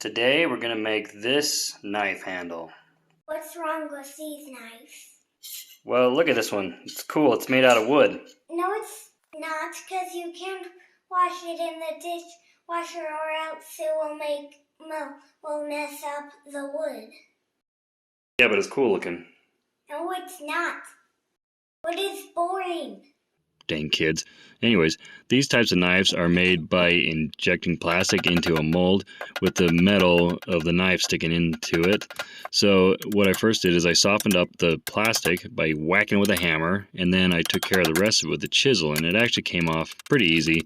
Today we're going to make this knife handle. What's wrong with these knives? Well, look at this one. It's cool. It's made out of wood. No, it's not, because you can't wash it in the dishwasher or else it will mess up the wood. Yeah, but it's cool looking. No, it's not. Wood is boring. Dang kids. Anyways, these types of knives are made by injecting plastic into a mold with the metal of the knife sticking into it. So what I first did is I softened up the plastic by whacking it with a hammer, and then I took care of the rest of it with a chisel, and it actually came off pretty easy.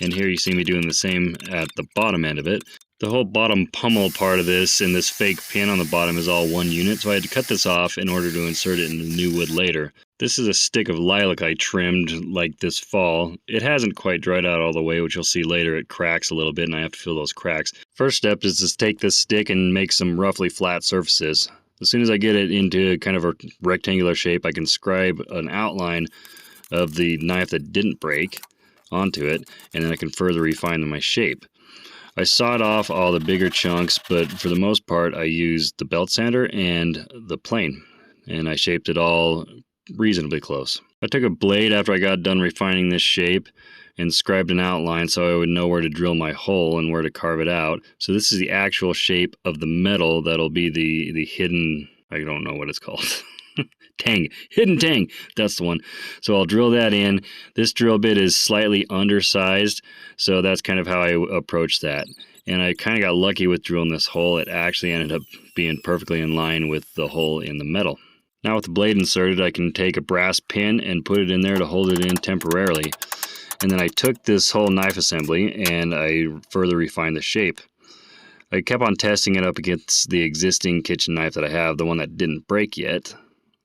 And here you see me doing the same at the bottom end of it. The whole bottom pummel part of this and this fake pin on the bottom is all one unit, so I had to cut this off in order to insert it in the new wood later. This is a stick of lilac I trimmed like this fall. It hasn't quite dried out all the way, which you'll see later. It cracks a little bit and I have to fill those cracks. First step is to take this stick and make some roughly flat surfaces. As soon as I get it into kind of a rectangular shape, I can scribe an outline of the knife that didn't break onto it, and then I can further refine my shape. I sawed off all the bigger chunks, but for the most part I used the belt sander and the plane, and I shaped it all reasonably close. I took a blade after I got done refining this shape and scribed an outline so I would know where to drill my hole and where to carve it out. So this is the actual shape of the metal that'll be the hidden, I don't know what it's called. Tang, hidden tang, that's the one. So I'll drill that in. This drill bit is slightly undersized, so that's kind of how I approach that. And I kind of got lucky with drilling this hole. It actually ended up being perfectly in line with the hole in the metal. Now with the blade inserted, I can take a brass pin and put it in there to hold it in temporarily. And then I took this whole knife assembly and I further refined the shape. I kept on testing it up against the existing kitchen knife that I have, the one that didn't break yet.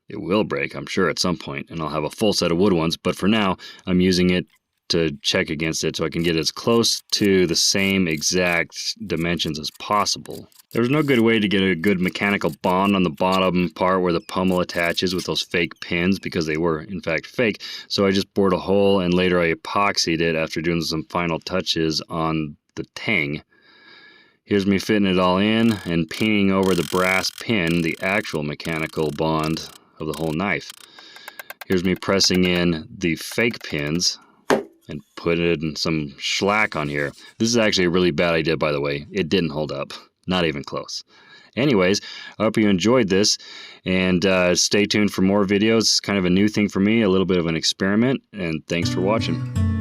It will break, I'm sure, at some point, and I'll have a full set of wood ones, but for now, I'm using it to check against it so I can get as close to the same exact dimensions as possible. There's no good way to get a good mechanical bond on the bottom part where the pummel attaches with those fake pins, because they were, in fact, fake, so I just bored a hole and later I epoxied it after doing some final touches on the tang. Here's me fitting it all in and painting over the brass pin the actual mechanical bond of the whole knife. Here's me pressing in the fake pins and put in some shellac on here. This is actually a really bad idea, by the way. It didn't hold up. Not even close. Anyways, I hope you enjoyed this, and stay tuned for more videos. It's kind of a new thing for me, a little bit of an experiment, and thanks for watching.